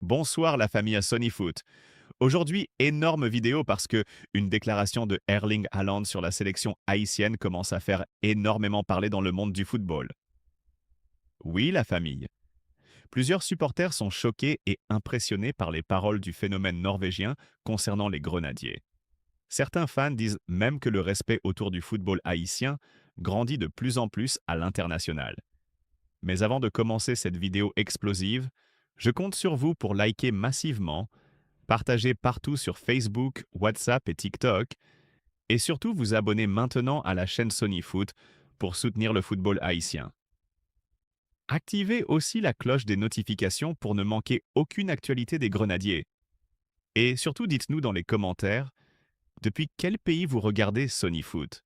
Bonsoir la famille à Sony Foot. Aujourd'hui, énorme vidéo parce que une déclaration de Erling Haaland sur la sélection haïtienne commence à faire énormément parler dans le monde du football. Oui, la famille. Plusieurs supporters sont choqués et impressionnés par les paroles du phénomène norvégien concernant les grenadiers. Certains fans disent même que le respect autour du football haïtien grandit de plus en plus à l'international. Mais avant de commencer cette vidéo explosive, je compte sur vous pour liker massivement, partager partout sur Facebook, WhatsApp et TikTok, et surtout vous abonner maintenant à la chaîne Sony Foot pour soutenir le football haïtien. Activez aussi la cloche des notifications pour ne manquer aucune actualité des Grenadiers. Et surtout dites-nous dans les commentaires, depuis quel pays vous regardez Sony Foot?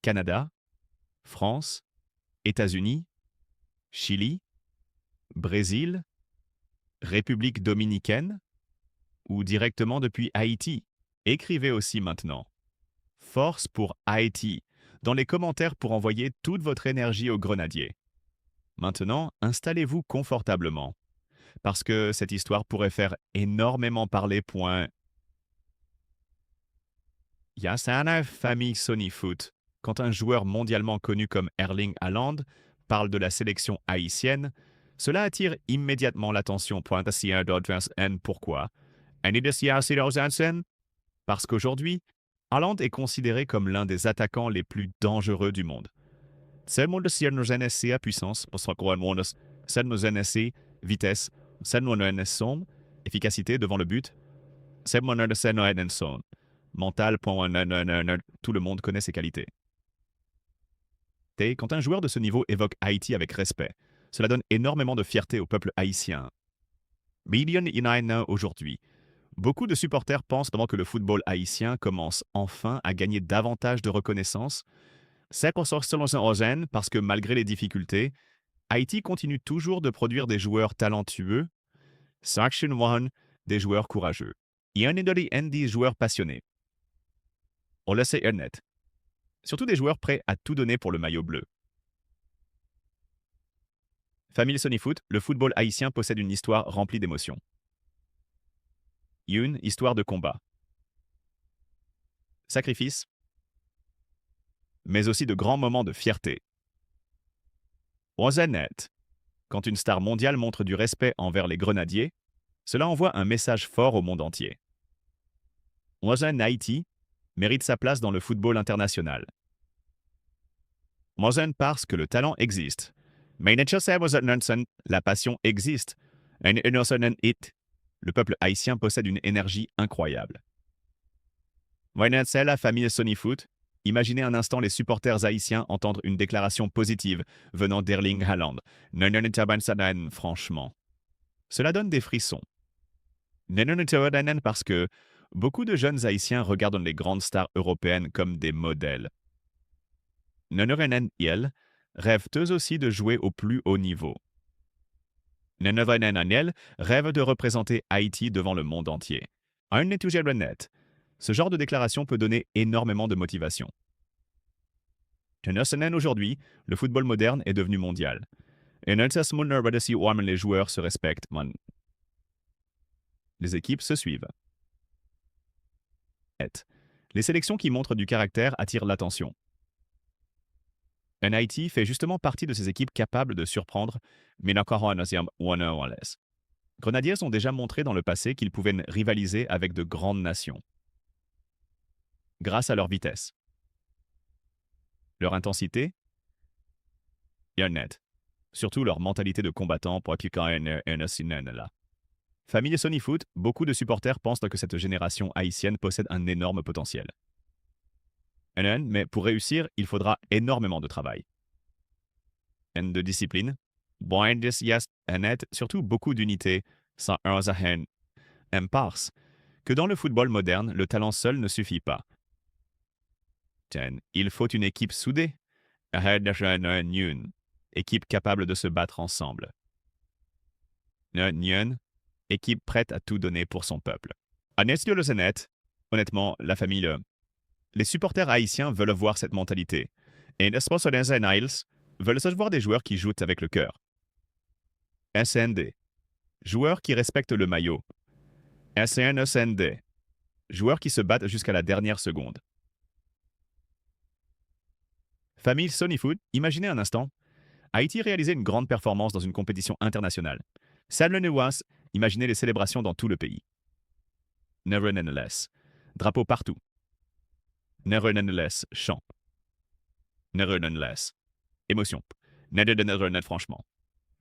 Canada? France? États-Unis? Chili? Brésil? République dominicaine? Ou directement depuis Haïti? Écrivez aussi maintenant. Force pour Haïti dans les commentaires pour envoyer toute votre énergie aux grenadiers. Maintenant, installez-vous confortablement, parce que cette histoire pourrait faire énormément parler. Yasana famille Sony Foot. Quand un joueur mondialement connu comme Erling Haaland parle de la sélection haïtienne, cela attire immédiatement l'attention. Pourquoi? Parce qu'aujourd'hui, Haaland est considéré comme l'un des attaquants les plus dangereux du monde. Seulement de NSC à puissance, NSC, vitesse, son, efficacité devant le but, mental, tout le monde connaît ses qualités. Quand un joueur de ce niveau évoque Haïti avec respect, cela donne énormément de fierté au peuple haïtien. Million United aujourd'hui. Beaucoup de supporters pensent pendant que le football haïtien commence enfin à gagner davantage de reconnaissance. C'est parce que malgré les difficultés, Haïti continue toujours de produire des joueurs talentueux, Section One, des joueurs courageux. Il y en a des joueurs passionnés. On le sait net. Surtout des joueurs prêts à tout donner pour le maillot bleu. Famille Sony Foot, le football haïtien possède une histoire remplie d'émotions. Une histoire de combat. Sacrifice, mais aussi de grands moments de fierté. Net. Quand une star mondiale montre du respect envers les grenadiers, cela envoie un message fort au monde entier. Haïti mérite sa place dans le football international. Parce que le talent existe. Mais la passion existe. Le peuple haïtien possède une énergie incroyable. La famille Sony Foot. Imaginez un instant les supporters haïtiens entendre une déclaration positive venant d'Erling Haaland. Franchement. Cela donne des frissons. Parce que beaucoup de jeunes haïtiens regardent les grandes stars européennes comme des modèles. Rêvent eux aussi de jouer au plus haut niveau. Rêve de représenter Haïti devant le monde entier. Ce genre de déclaration peut donner énormément de motivation. Aujourd'hui, le football moderne est devenu mondial. Et les joueurs se respectent. Les équipes se suivent. Les sélections qui montrent du caractère attirent l'attention. Haïti fait justement partie de ces équipes capables de surprendre, mais Grenadiers ont déjà montré dans le passé qu'ils pouvaient rivaliser avec de grandes nations. Grâce à leur vitesse, leur intensité et net. Surtout leur mentalité de combattant pour Famille Sony Foot, beaucoup de supporters pensent que cette génération haïtienne possède un énorme potentiel. Mais pour réussir, il faudra énormément de travail. De discipline, surtout beaucoup d'unité, parce que dans le football moderne, le talent seul ne suffit pas. Il faut une équipe soudée, équipe capable de se battre ensemble. Équipe prête à tout donner pour son peuple. Honnêtement, la famille, les supporters haïtiens veulent voir cette mentalité. Et les sponsors Niles veulent voir des joueurs qui jouent avec le cœur. SND. Joueurs qui respectent le maillot. SNSND. Joueurs qui se battent jusqu'à la dernière seconde. Famille Sony Food, imaginez un instant. Haïti réalisait une grande performance dans une compétition internationale. Sam le Newas, imaginez les célébrations dans tout le pays. Never Nonetheless. Drapeau partout. Never Nonetheless. Chant. Never Nonetheless. Émotion. Never Nonetheless, franchement.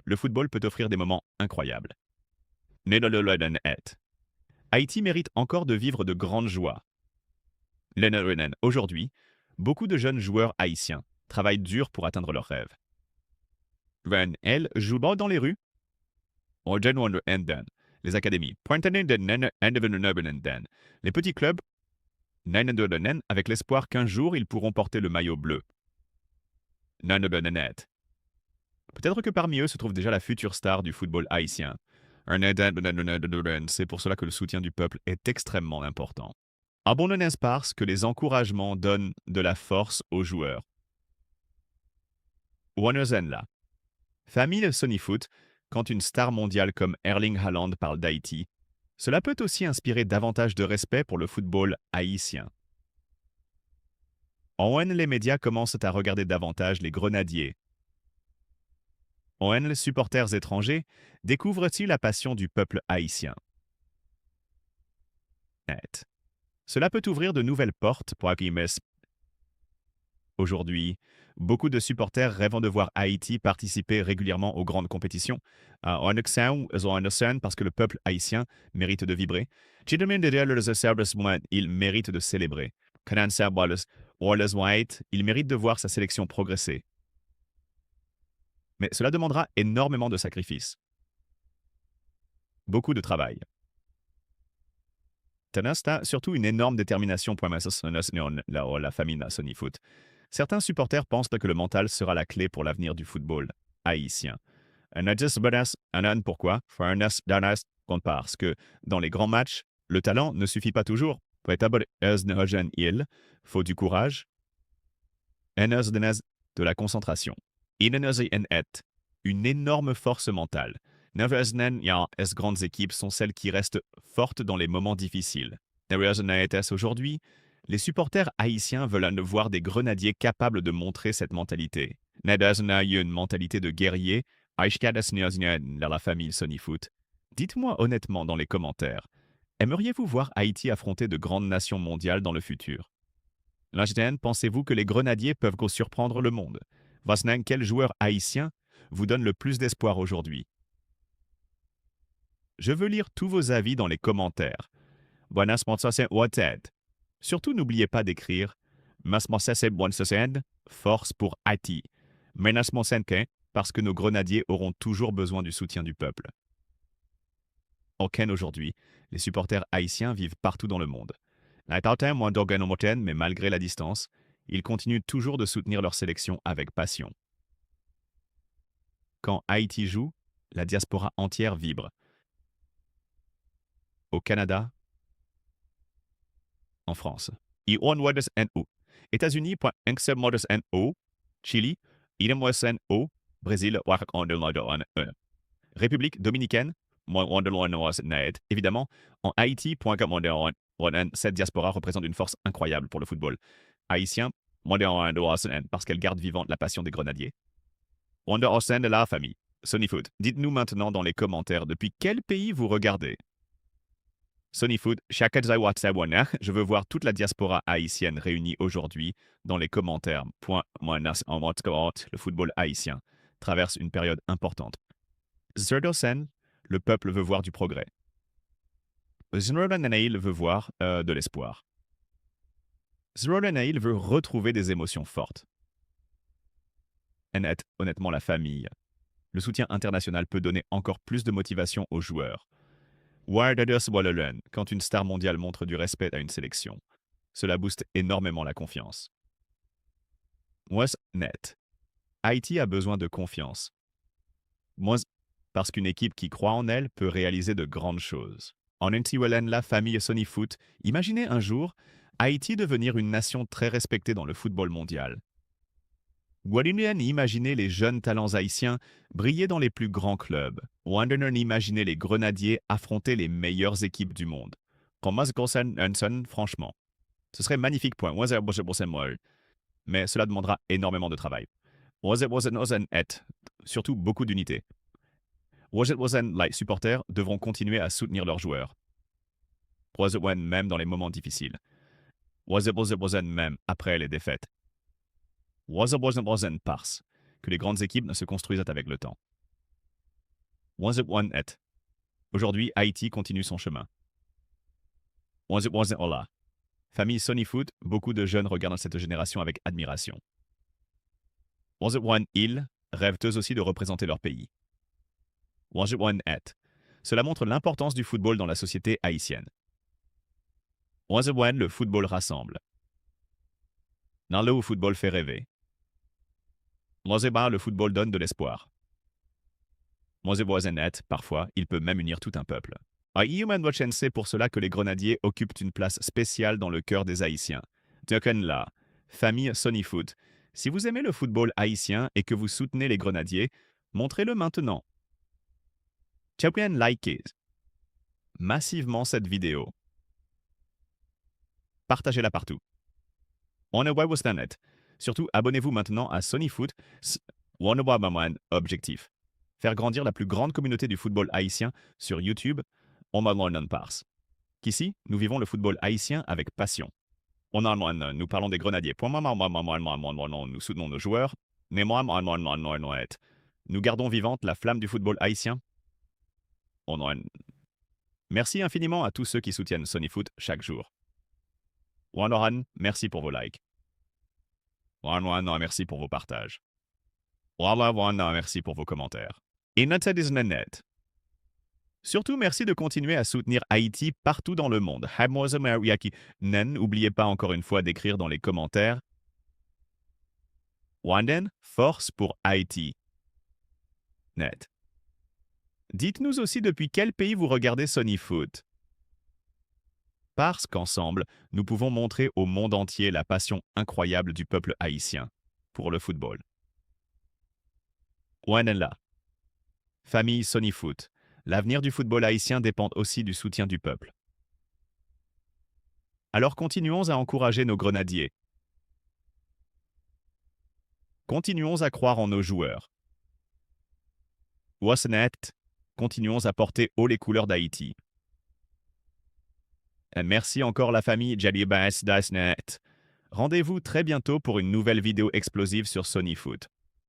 Le football peut offrir des moments incroyables. Never Nonetheless. Haïti mérite encore de vivre de grandes joies. Aujourd'hui, beaucoup de jeunes joueurs haïtiens travaillent dur pour atteindre leurs rêves. Elle joue dans les rues. Les académies. Les petits clubs. Avec l'espoir qu'un jour ils pourront porter le maillot bleu. Peut-être que parmi eux se trouve déjà la future star du football haïtien. C'est pour cela que le soutien du peuple est extrêmement important. Abondonnez parce que les encouragements donnent de la force aux joueurs. Wannerzenla. Famille Sony-Foot, quand une star mondiale comme Erling Haaland parle d'Haïti, cela peut aussi inspirer davantage de respect pour le football haïtien. Les médias commencent à regarder davantage les grenadiers. Les supporters étrangers découvrent-ils la passion du peuple haïtien. Cela peut ouvrir de nouvelles portes pour Akimes. Aujourd'hui, beaucoup de supporters rêvent de voir Haïti participer régulièrement aux grandes compétitions. Parce que le peuple haïtien mérite de vibrer. Il mérite de célébrer. Il mérite de voir sa sélection progresser. Mais cela demandera énormément de sacrifices. Beaucoup de travail. Tanasta, surtout une énorme détermination pour la famille Sony-Foot. Certains supporters pensent que le mental sera la clé pour l'avenir du football haïtien. Pourquoi? Parce que dans les grands matchs, le talent ne suffit pas toujours. Il faut du courage, de la concentration. Une énorme force mentale. Grandes équipes sont celles qui restent fortes dans les moments difficiles. Aujourd'hui, les supporters haïtiens veulent voir des grenadiers capables de montrer cette mentalité. Une mentalité de guerrier. La famille Sony-Foot. Dites-moi honnêtement dans les commentaires, aimeriez-vous voir Haïti affronter de grandes nations mondiales dans le futur? Pensez-vous que les grenadiers peuvent surprendre le monde? Quel joueur haïtien vous donne le plus d'espoir aujourd'hui? Je veux lire tous vos avis dans les commentaires. Surtout, n'oubliez pas d'écrire force pour Haïti. Parce que nos grenadiers auront toujours besoin du soutien du peuple. Aujourd'hui, les supporters haïtiens vivent partout dans le monde. Mais malgré la distance, ils continuent toujours de soutenir leur sélection avec passion. Quand Haïti joue, la diaspora entière vibre. Au Canada, en France. États-Unis, Chili, Brésil, République dominicaine, évidemment, en Haïti, cette diaspora représente une force incroyable pour le football haïtien, parce qu'elle garde vivante la passion des grenadiers. De la famille. Sony-Foot, dites-nous maintenant dans les commentaires depuis quel pays vous regardez. Sony-Foot, je veux voir toute la diaspora haïtienne réunie aujourd'hui dans les commentaires. Le football haïtien traverse une période importante. Zerdosen, le peuple veut voir du progrès. Zrolanail veut voir de l'espoir. Zrolanail veut retrouver des émotions fortes. Honnêtement, la famille. Le soutien international peut donner encore plus de motivation aux joueurs. Quand une star mondiale montre du respect à une sélection, cela booste énormément la confiance. Haïti a besoin de confiance. Parce qu'une équipe qui croit en elle peut réaliser de grandes choses. En la famille Sony-Foot, imaginez un jour Haïti devenir une nation très respectée dans le football mondial. Guadeloupe imaginez les jeunes talents haïtiens briller dans les plus grands clubs. Wanderer imaginez les grenadiers affronter les meilleures équipes du monde. Pour moi, Hanson, franchement, ce serait magnifique point. Mais cela demandera énormément de travail. Surtout beaucoup d'unités. Les supporters devront continuer à soutenir leurs joueurs. Même dans les moments difficiles. Même après les défaites. Parce que les grandes équipes ne se construisent avec le temps. Aujourd'hui, Haïti continue son chemin. Famille Sony Foot, beaucoup de jeunes regardent cette génération avec admiration. Ils rêvent eux aussi de représenter leur pays. Cela montre l'importance du football dans la société haïtienne. Le football rassemble. Le football fait rêver. Le football donne de l'espoir. Parfois, il peut même unir tout un peuple. C'est pour cela que les grenadiers occupent une place spéciale dans le cœur des Haïtiens. La famille Sony Foot. Si vous aimez le football haïtien et que vous soutenez les grenadiers, montrez-le maintenant. Likez massivement cette vidéo. Partagez-la partout. Surtout, abonnez-vous maintenant à Sony Foot. Objectif. Faire grandir la plus grande communauté du football haïtien sur YouTube. Qu'ici, nous vivons le football haïtien avec passion. Nous parlons des grenadiers. Nous soutenons nos joueurs. Nous gardons vivante la flamme du football haïtien. Merci infiniment à tous ceux qui soutiennent Sony Foot chaque jour. Merci pour vos likes. Merci pour vos partages. Merci pour vos commentaires. Et net. Surtout, merci de continuer à soutenir Haïti partout dans le monde. N'oubliez pas encore une fois d'écrire dans les commentaires. Wanden, force pour Haïti. Net. Dites-nous aussi depuis quel pays vous regardez Sony Foot. Parce qu'ensemble, nous pouvons montrer au monde entier la passion incroyable du peuple haïtien pour le football. Wandenla. Famille Sony Foot. L'avenir du football haïtien dépend aussi du soutien du peuple. Alors continuons à encourager nos grenadiers. Continuons à croire en nos joueurs. Wassenet, continuons à porter haut les couleurs d'Haïti. Et merci encore la famille Jalibas Dasnet. Rendez-vous très bientôt pour une nouvelle vidéo explosive sur Sony Foot.